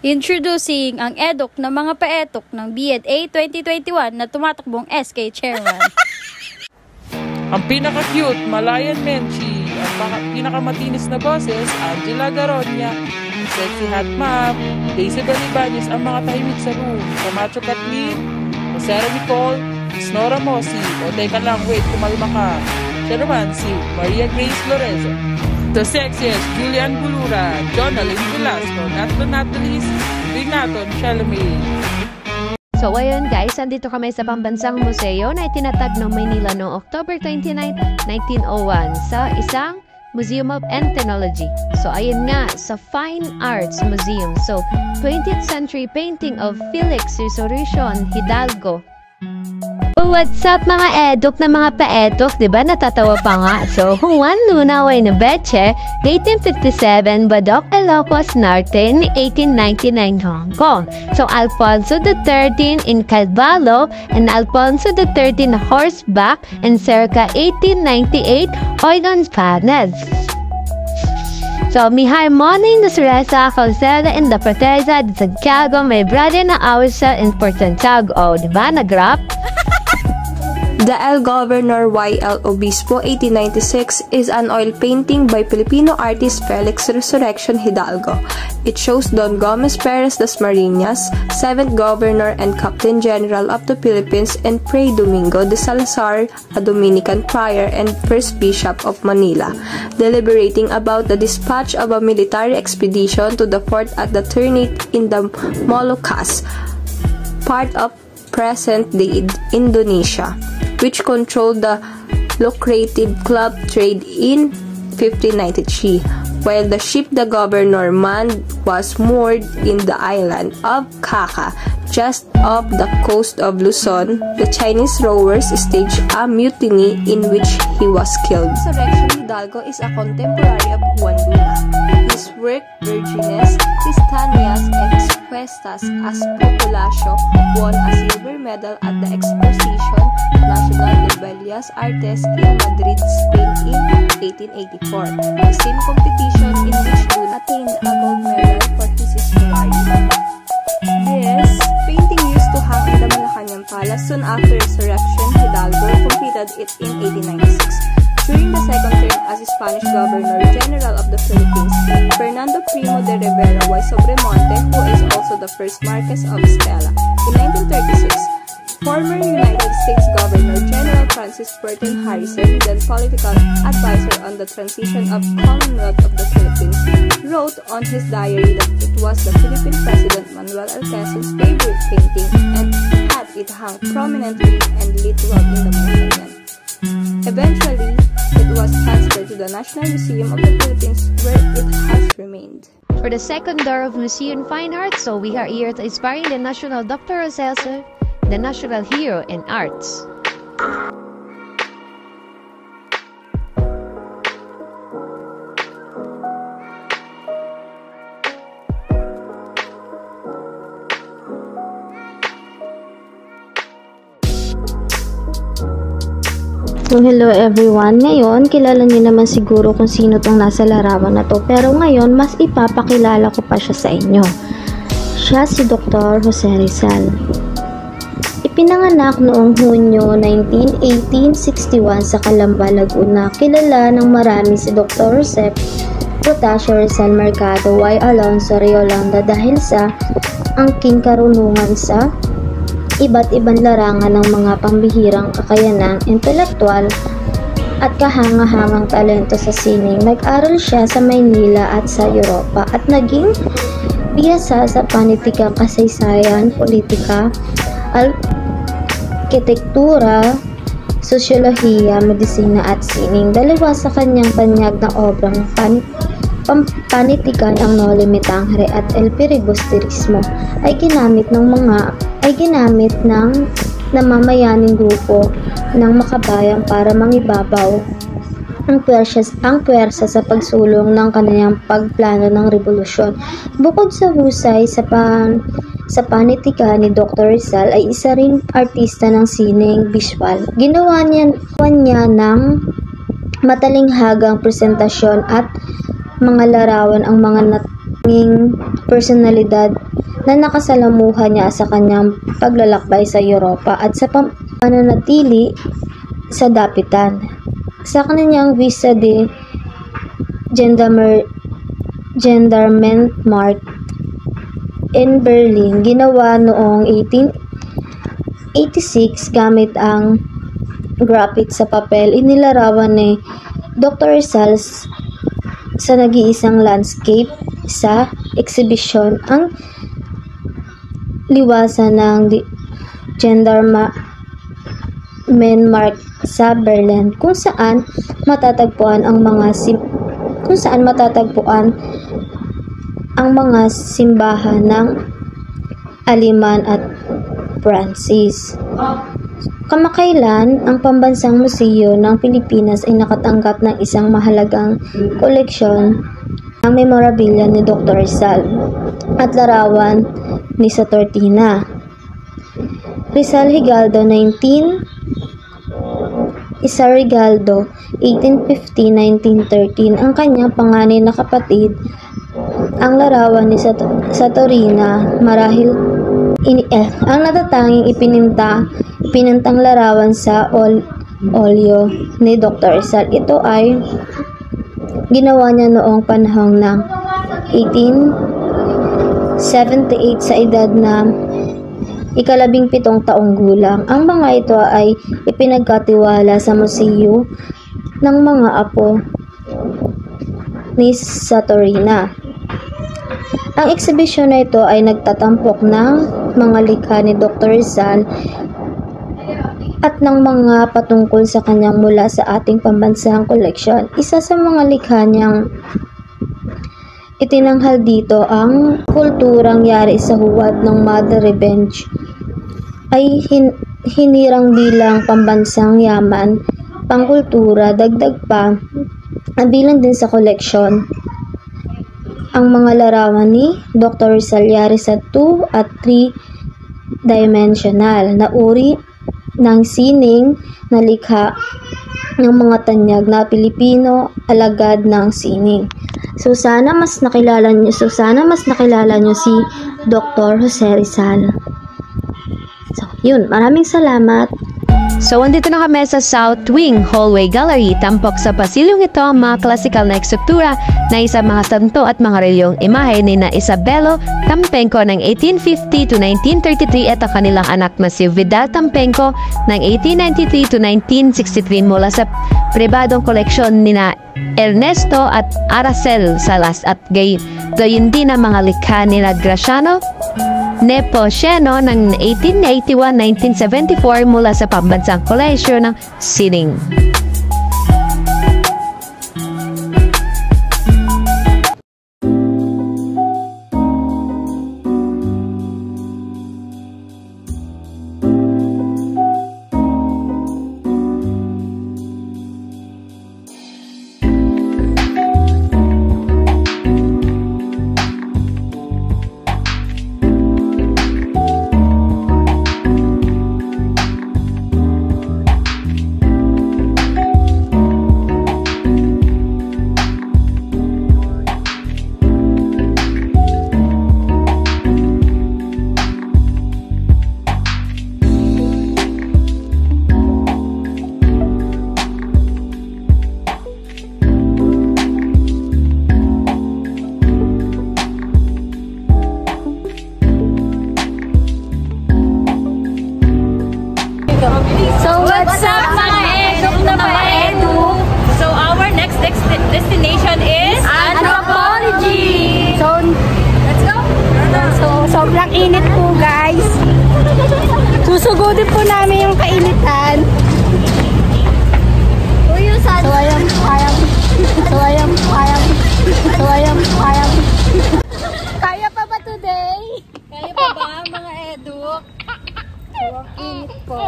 Introducing ang eduk ng mga paetok ng B.Ed.A 2021 na tumatakbong SK Chairman. Ang pinaka-cute, Malayan Menchi. Ang pinakamatinis na boses, Angela Garonia. Ang sexy hot mom, Daisy Balibanes. Ang mga tahimik sa room, Camacho Kathleen, Sarah Nicole, Nora Mosi. O teka lang, wait, kumalma ka. Siya naman si Maria Grace Lorenzo. The sexiest, Julian Bulura, Jonalyn Velasco, not the least, Renato Chalamet. So ayun guys, andito kami sa Pambansang Museo na itinatag ng Maynila noong October 29, 1901 sa isang Museum of Ethnology. So ayun nga, sa Fine Arts Museum. So 20th century painting of Felix Resurrection Hidalgo. What's up mga eduk na mga pa-eduk, diba natatawa pa nga? So, Juan Luna Waynabeche, 1857, Badok Ilocos Norte, 1899 Hong Kong. So, Alfonso XIII in Calvallo and Alfonso XIII na horseback and circa 1898 Oigan Panes. So, mi harmony na Suresa Calceda in the Proteza de Santiago, may brother na Awisa in Portantiago. Diba? Nag-rap? The El Governor Y.L. Obispo 1896 is an oil painting by Filipino artist Felix Resurrection Hidalgo. It shows Don Gomez Perez Dasmariñas, 7th Governor and Captain General of the Philippines, and Fray Domingo de Salazar, a Dominican friar and first Bishop of Manila, deliberating about the dispatch of a military expedition to the fort at the Ternate in the Moluccas, part of present-day Indonesia, which controlled the lucrative club trade in 1593, while the ship the governor manned was moored in the island of Kaka, just off the coast of Luzon. The Chinese rowers staged a mutiny in which he was killed. Resurrection Hidalgo is a contemporary of Juan Luna. His work, Virgines Cristanias Expuestas as Populacio, won a silver medal at the Exposition Nacional de Bellas Artes in Madrid, Spain in 1884. The same competition in which Luna attained a gold medal for his story. This painting used to hang in the Malacanang Palace soon after Resurrection. Hidalgo completed it in 1896. During the second term as Spanish Governor-General of the Philippines, Fernando Primo de Rivera y Sobremonte, who is also the first Marquess of Stella. In 1936, former United States Governor-General Francis Burton Harrison, then political advisor on the transition of Commonwealth of the Philippines, wrote on his diary that it was the Philippine President Manuel L. Quezon's favorite painting and had it hung prominently and literal in the Malacanang. Eventually, it was transferred to the National Museum of the Philippines, where it has remained. For the second door of Museum Fine Arts, so we are here to inspire the National Dr. Roselso, the national hero in arts. So hello everyone, ngayon kilala niyo naman siguro kung sino tong nasa larawan na to, pero ngayon mas ipapakilala ko pa siya sa inyo. Siya si Dr. Jose Rizal. Ipinanganak noong Hunyo 19, 1861 sa Calamba, Laguna. Kilala ng marami si Dr. Jose Protasio Rizal Mercado y Alonso Riolanda dahil sa angking karunungan sa iba't ibang larangan ng mga pambihirang kakayanan, intelektual at kahanga-hangang talento sa sining. Nag-aral siya sa Maynila at sa Europa at naging biyasa sa panitikang kasaysayan, politika, arkitektura, sosyolohiya, medisina at sining. Dalawa sa kanyang panyag na obrang panitikan ang Noli Me Tangere at El Filibusterismo ay ginamit ng namamayaning grupo ng makabayan para mangibabaw ang puwersa sa pagsulong ng kanilang pagplano ng revolusyon. Bukod sa husay sa panitika ni Dr. Rizal ay isa ring artista ng sining visual. Ginawa niya ng matalinghagang presentasyon at mga larawan ang mga naging personalidad na nakasalamuha niya sa kanyang paglalakbay sa Europa at sa pananatili sa dapitan. Sa kanyang visa de Gendarmenmarkt in Berlin, ginawa noong 1886 gamit ang graphite sa papel, inilarawan ni Dr. Rizal sa nag-iisang landscape sa exhibition ang liwasan ng Gendarmenmarkt sa Berlin, kung saan matatagpuan ang mga simbahan ng Aleman at Pransis. Kamakailan, ang Pambansang Museo ng Pilipinas ay nakatanggap ng isang mahalagang koleksyon ng memorabilia ni Dr. Rizal at larawan ni Satortina. Rizal Higaldo 1815-1913 ang kanyang panganay na kapatid. Ang larawan ni Satorina marahil ang natatanging ipinintang larawan sa olyo ni Dr. Rizal. Ito ay ginawa niya noong panahon ng 1878 sa edad na 17 taong gulang. Ang mga ito ay ipinagkatiwala sa museo ng mga apo ni Satorina. Ang eksibisyon na ito ay nagtatampok ng mga likha ni Dr. Rizal at ng mga patungkol sa kanyang mula sa ating pambansang koleksyon. Isa sa mga likha niyang itinanghal dito ang kulturang yari sa huwad ng Mother Revenge ay hinirang bilang pambansang yaman, pangkultura, dagdag pa ang bilang din sa koleksyon. Ang mga larawan ni Dr. Rizal yari sa 2 at 3-dimensional na uri ng sining na likha ng mga tanyag na Pilipino alagad ng sining. So sana mas nakilala niyo si Dr. Jose Rizal. So yun, maraming salamat. So, andito na kami sa South Wing Hallway Gallery. Tampok sa pasilyong ito ang mga klasikal na ekstruktura na isang mga santo at mga reliyong imahe ni na Isabelo Tampenko ng 1850 to 1933 at ang kanilang anak na si Vidal Tampenko ng 1893 to 1963 mula sa pribadong koleksyon ni na Ernesto at Aracel Salas at gayon din ang mga likha ni na Graciano Nepomuceno ng 1881-1974 mula sa pambansang koleksyon ng sining. So what's up mga eduk na pa-eduk? So our next destination is anthropology. So let's go. So sobrang init po guys. Susugudin po namin yung kainitan. Kaya pa ba today? Kaya pa ba mga eduk? Sobrang init po.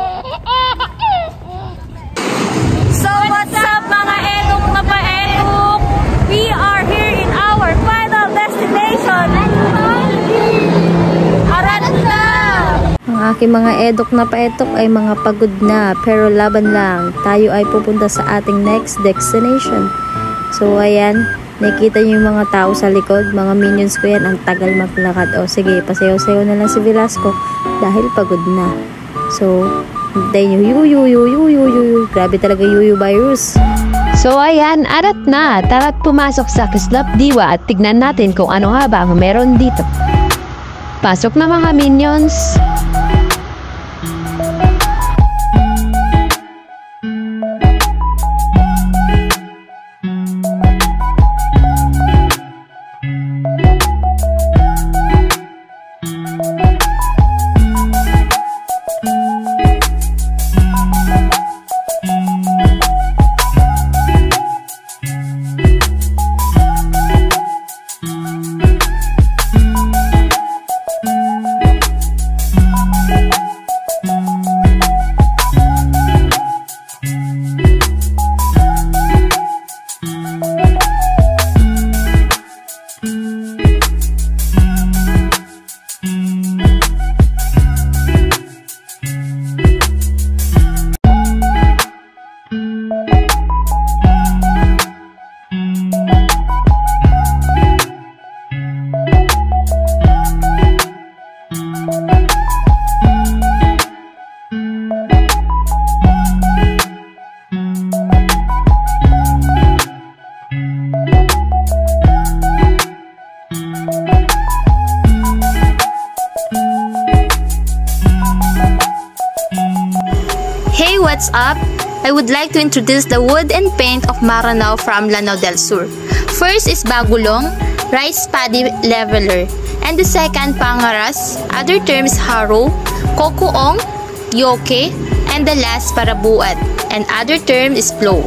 So what's up mga eduk na pa-eduk? We are here in our final destination, Aranda! Ang aking mga eduk na paetok ay mga pagod na, pero laban lang. Tayo ay pupunta sa ating next destination. So ayan, Nakikita niyo yung mga tao sa likod, mga minions ko yan, ang tagal maglakad. O sige, pasayaw-sayaw na lang si Velasco dahil pagod na. So, hintayin nyo, yuyu. Grabe talaga yuyu virus. So ayan, arat na. Tara't pumasok sa Kislap Diwa at tignan natin kung ano nga ba ang meron dito. Pasok na mga minions. Hey, what's up? I would like to introduce the wood and paint of Maranao from Lanao del Sur. First is Bagulong, rice paddy leveler, and the second Pangaras, other terms Haro, Kokoong, Yoke, and the last Parabuat, and other term is Plow.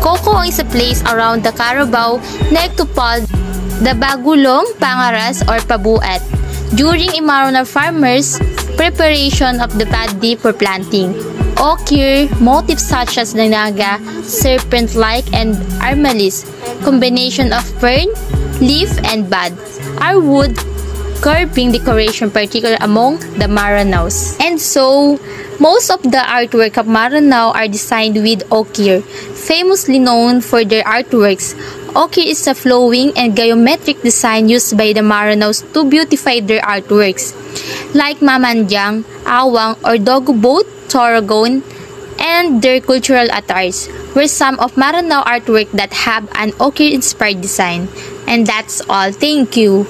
Kokoong is a place around the Carabao neck to Paul, the Bagulong, Pangaras, or Pabuat. During Maranao farmers' preparation of the paddy for planting. Ochre, motifs such as the naga, serpent-like, and armalis, combination of fern, leaf, and bud, are wood carving decoration particular among the Maranaos. And so, most of the artwork of Maranao are designed with ochre, famously known for their artworks. Ochre is a flowing and geometric design used by the Maranaos to beautify their artworks, like Mamandyang, Awang, or Dogo Boat, Torogon, and their cultural attires were some of Maranao artwork that have an ochre-inspired design. And that's all. Thank you.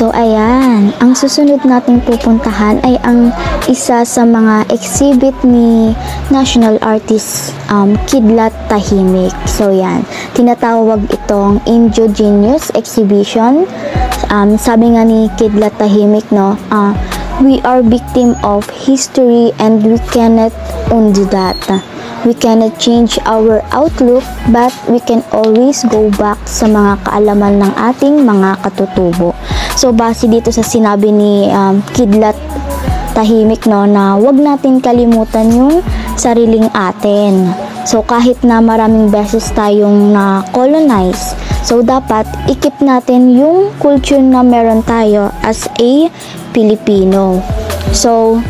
So ayan, ang susunod nating pupuntahan ay ang isa sa mga exhibit ni national artist Kidlat Tahimik. So yan, tinatawag itong Indigenous Exhibition. Sabi nga ni Kidlat Tahimik, no, we are victim of history and we cannot undo that. We cannot change our outlook, but we can always go back sa mga kaalaman ng ating mga katutubo. So, base dito sa sinabi ni Kidlat Tahimik, no, na wag natin kalimutan yung sariling atin. So, kahit na maraming beses tayong na-colonize, so dapat ikip natin yung culture na meron tayo as a Pilipino. So,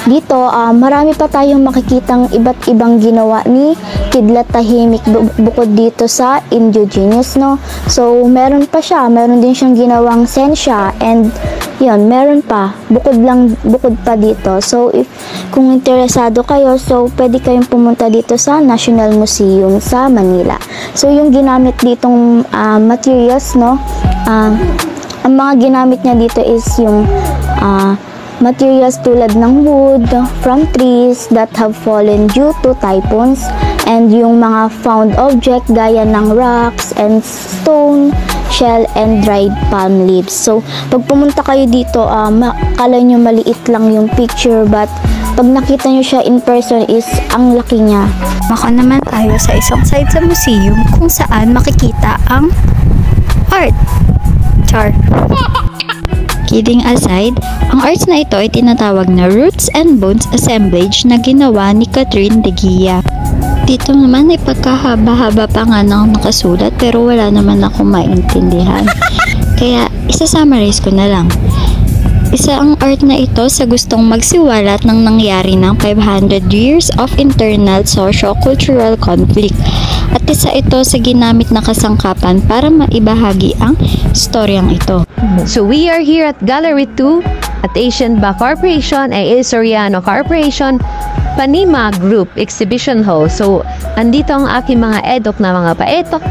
dito, marami pa tayong makikitang iba't ibang ginawa ni Kidlat Tahimik bukod dito sa indigenous, no? So, meron pa siya. Meron din siyang ginawang sensya and yun, meron pa. Bukod pa dito. So, kung interesado kayo, so, pwede kayong pumunta dito sa National Museum sa Manila. So, yung ginamit ditong materials, no? Ang mga ginamit niya dito is yung materials tulad ng wood from trees that have fallen due to typhoons and yung mga found object gaya ng rocks and stone, shell, and dried palm leaves. So, pag pumunta kayo dito, akala nyo maliit lang yung picture, but pag nakita nyo siya in person is ang laki niya. Maka naman tayo sa isang side sa museum kung saan makikita ang art. Char. Kidding aside, ang arts na ito ay tinatawag na Roots and Bones assemblage na ginawa ni Catherine de Gia. Dito naman ay pagkahaba-haba pa nga ng nakasulat pero wala naman ako maintindihan. Kaya isa-summarize ko na lang. Isa ang art na ito sa gustong magsiwalat ng nangyari ng 500 years of internal socio-cultural conflict. At isa ito sa ginamit na kasangkapan para maibahagi ang storyang ito. So we are here at Gallery 2 at Asian Ba Corporation ay Soriano Corporation Panima Group Exhibition Hall. So andito ang aking mga edok na mga paetok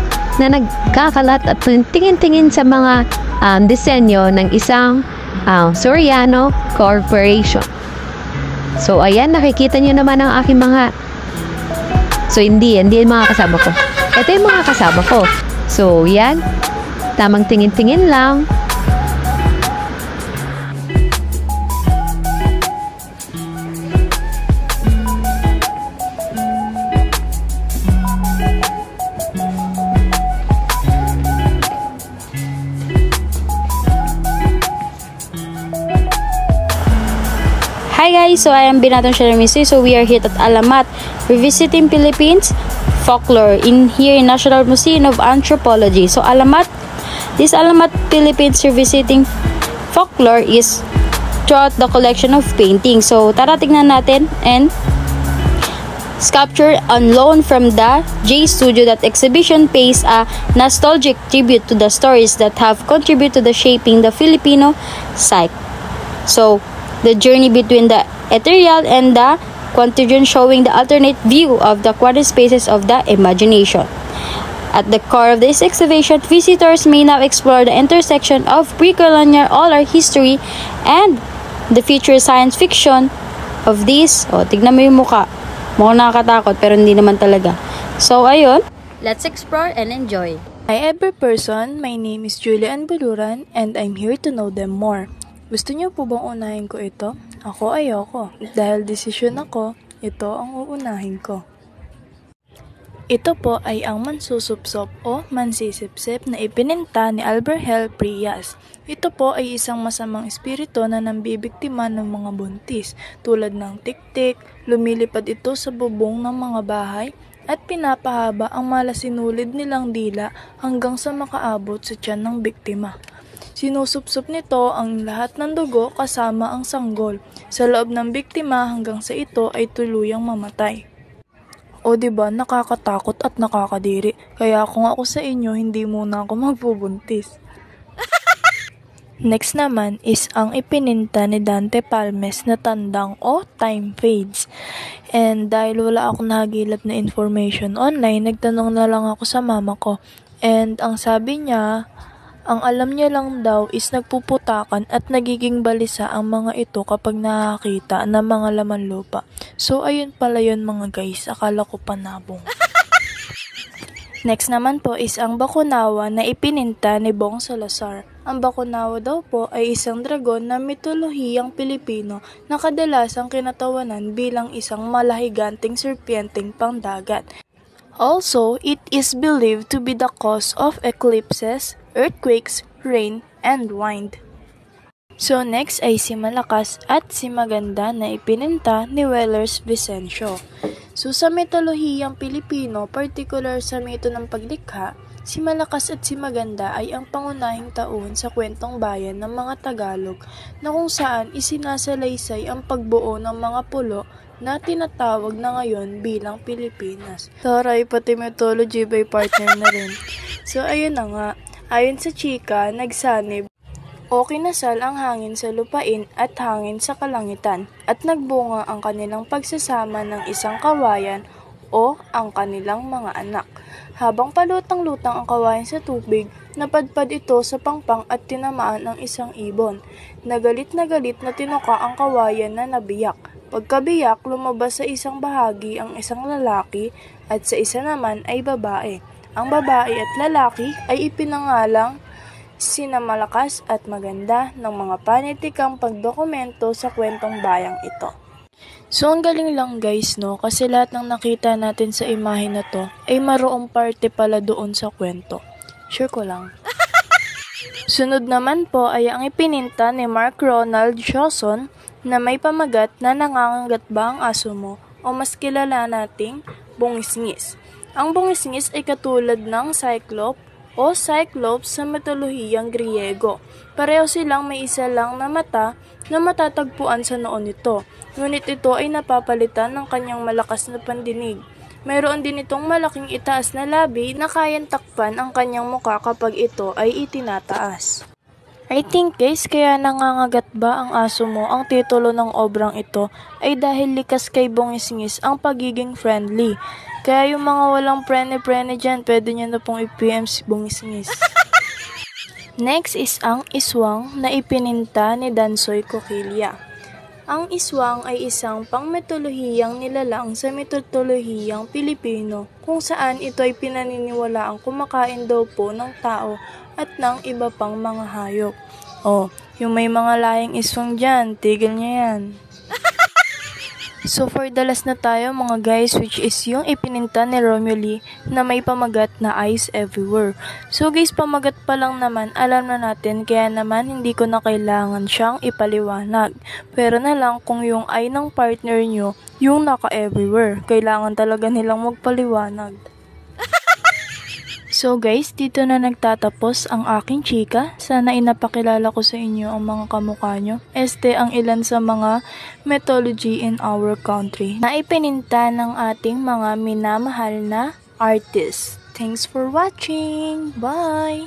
na nagkakalat at tingin-tingin sa mga disenyo ng isang Soriano Corporation. So ayan, nakikita nyo naman ang aking mga hindi yung mga kasama ko. Ito yung mga kasama ko. So yan, tamang tingin-tingin lang. Hi guys, so I am Binatong Sharamisi. So we are here at Alamat, revisiting Philippines folklore here in National Museum of Anthropology. So this Alamat Philippines revisiting folklore is throughout the collection of paintings. So tara tignan natin, and sculpture on loan from the J Studio. That exhibition pays a nostalgic tribute to the stories that have contributed to the shaping the Filipino psyche. So the journey between the ethereal and the quotidian, showing the alternate view of the quantum spaces of the imagination. At the core of this exhibition, visitors may now explore the intersection of pre-colonial oral history and the future science fiction of this. Tignan mo yung mukha. Mukhang nakakatakot pero hindi naman talaga. So ayun, let's explore and enjoy. Hi every person, my name is Julian Buluran and I'm here to know them more. Gusto niyo po bang unahin ko ito? Ako ayoko. Dahil desisyon ako, ito ang uunahin ko. Ito po ay ang mansusupsop o mansisipsip na ipininta ni Albert Hell Prias. Ito po ay isang masamang espiritu na nambibiktima ng mga buntis, tulad ng tik-tik. Lumilipad ito sa bubong ng mga bahay at pinapahaba ang malasinulid nilang dila hanggang sa makaabot sa tiyan ng biktima. Sinusupsop nito ang lahat ng dugo kasama ang sanggol sa loob ng biktima hanggang sa ito ay tuluyang mamatay. O diba, nakakatakot at nakakadiri. Kaya kung ako sa inyo, hindi muna ako magbubuntis. Next naman is ang ipininta ni Dante Palmes na tandang o time fades. And dahil wala akong nahagilap na information online, nagtanong na lang ako sa mama ko. And ang sabi niya, ang alam niya lang daw is nagpuputakan at nagiging balisa ang mga ito kapag nakakita ng mga laman lupa. So ayun pala yun mga guys, akala ko panabong. Next naman po is ang Bakunawa na ipininta ni Bong Salazar. Ang Bakunawa daw po ay isang dragon na mitolohiyang Pilipino na kadalasang kinatawanan bilang isang malahiganting serpenteng pangdagat. Also, it is believed to be the cause of eclipses, earthquakes, rain, and wind. So next ay si Malakas at si Maganda na ipininta ni Wellers Vicencio. So sa mitolohiyang Pilipino, particular sa mito ng paglikha, si Malakas at si Maganda ay ang pangunahing tauhan sa kwentong bayan ng mga Tagalog na kung saan isinasalaysay ang pagbuo ng mga pulo na tinatawag na ngayon bilang Pilipinas. Taray, pati mythology by partner na rin. So ayun na nga, ayon sa chika, nagsanib o kinasal ang hangin sa lupain at hangin sa kalangitan at nagbunga ang kanilang pagsasama ng isang kawayan o ang kanilang mga anak. Habang palutang-lutang ang kawayan sa tubig, napadpad ito sa pangpang at tinamaan ang isang ibon. Nagalit na tinuka ang kawayan na nabiyak. Pagkabiyak, lumabas sa isang bahagi ang isang lalaki at sa isa naman ay babae. Ang babae at lalaki ay ipinangalang sina Malakas at Maganda ng mga panitikang pagdokumento sa kwentong bayang ito. So ang galing lang guys, no? Kasi lahat ng nakita natin sa imahe na to ay maroong parte pala doon sa kwento. Sure ko lang. Sunod naman po ay ang ipininta ni Mark Ronald Johnson na may pamagat na nangangagat ba ang aso mo o mas kilala nating bungisngis. Ang bungisngis ay katulad ng Cyclops sa mitolohiyang Griego. Pareho silang may isa lang na mata na matatagpuan sa noo nito, ngunit ito ay napapalitan ng kanyang malakas na pandinig. Mayroon din itong malaking itaas na labi na kayang takpan ang kanyang muka kapag ito ay itinataas. I think guys, kaya nangangagat ba ang aso mo, ang titulo ng obrang ito ay dahil likas kay bungisngis ang pagiging friendly. Kaya yung mga walang prene-prene dyan, pwede nyo na pong i-PM si bungisngis. Next is ang iswang na ipininta ni Dansoy Coquilla. Ang iswang ay isang pangmitolohiyang nilalang sa mitolohiyang Pilipino kung saan ito ay pinaniniwalaang kumakain daw po ng tao at ng iba pang mga hayop. Oh, yung may mga lahing iswang dyan, tigil niya yan. So for the last na tayo mga guys, which is yung ipininta ni Romeo Lee na may pamagat na Eyes Everywhere. So guys, pamagat pa lang naman, alam na natin, kaya naman hindi ko na kailangan siyang ipaliwanag. Pero na lang kung yung eye ng partner nyo, yung naka-everywhere, kailangan talaga nilang magpaliwanag. So guys, dito na nagtatapos ang aking chika. Sana inapakilala ko sa inyo ang mga kamukha nyo. Ang ilan sa mga mythology in our country na ipininta ng ating mga minamahal na artists. Thanks for watching! Bye!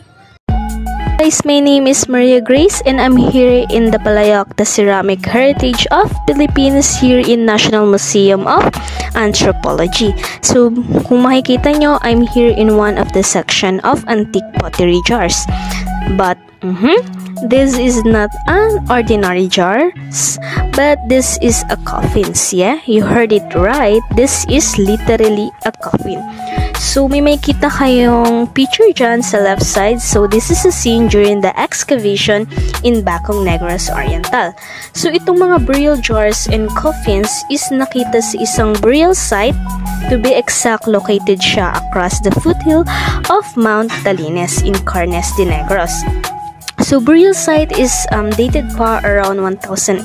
Guys, my name is Maria Grace and I'm here in the Palayok, the Ceramic Heritage of Philippines here in National Museum of Anthropology. So, kung makikita nyo, I'm here in one of the section of antique pottery jars. But, this is not an ordinary jar, but this is a coffin. Yeah, you heard it right. This is literally a coffin. So, may makita kayong picture dyan sa left side. So, this is a scene during the excavation in Bacong Negros Oriental. So, itong mga burial jars and coffins is nakita sa isang burial site. To be exact, located siya across the foothill of Mount Talines in Carnes de Negros. So, burial site is dated pa around 1,800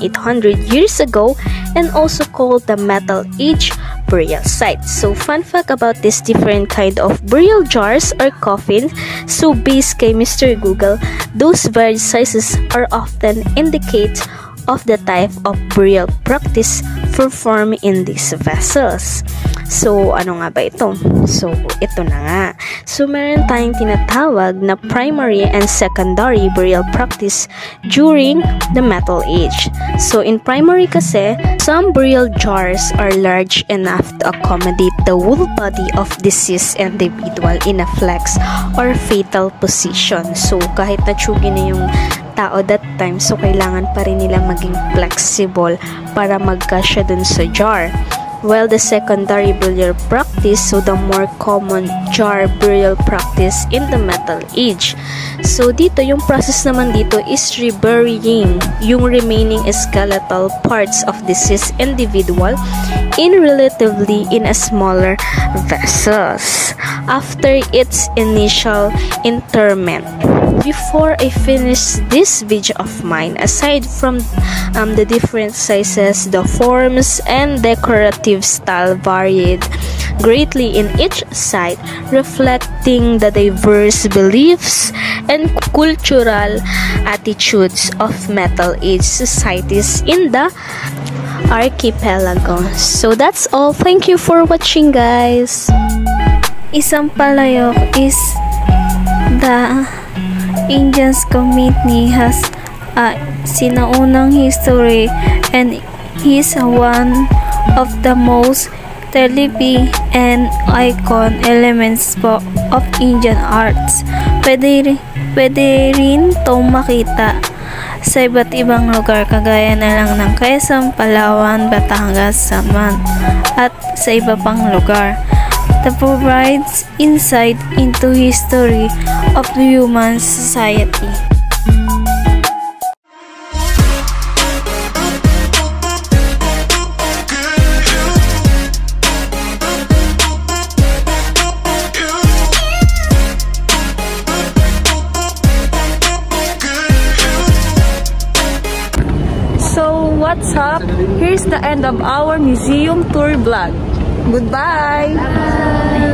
years ago and also called the Metal Age burial site. So, fun fact about this different kind of burial jars or coffin. So, based kay Mr. Google, those varied sizes are often indicate of the type of burial practice performed in these vessels. So, ano nga ba ito? So, ito na nga. So, meron tayong tinatawag na primary and secondary burial practice during the Metal Age. So, in primary kasi, some burial jars are large enough to accommodate the whole body of deceased individual in a flex or fetal position. So, kahit natsugi na yung tao that time, so kailangan pa rin nila maging flexible para magkasya dun sa jar. While the secondary burial practice, so the more common jar burial practice in the Metal Age. So dito, yung process naman dito is reburying yung remaining skeletal parts of deceased individual in relatively in a smaller vessels after its initial interment. Before I finish this video of mine, aside from the different sizes, the forms and decorative style varied greatly in each site, reflecting the diverse beliefs and cultural attitudes of Metal Age societies in the archipelago. So that's all. Thank you for watching, guys. Isang palayok is the Indians community has a sinaunang history and is one of the most religious and icon elements po of Indian arts. Pwede rin itong makita sa iba't ibang lugar kagaya na lang ng Quezon, Palawan, Batangas, Saman at sa iba pang lugar. That provides insight into history of the human society. So, what's up? Here's the end of our museum tour vlog. Goodbye! Bye.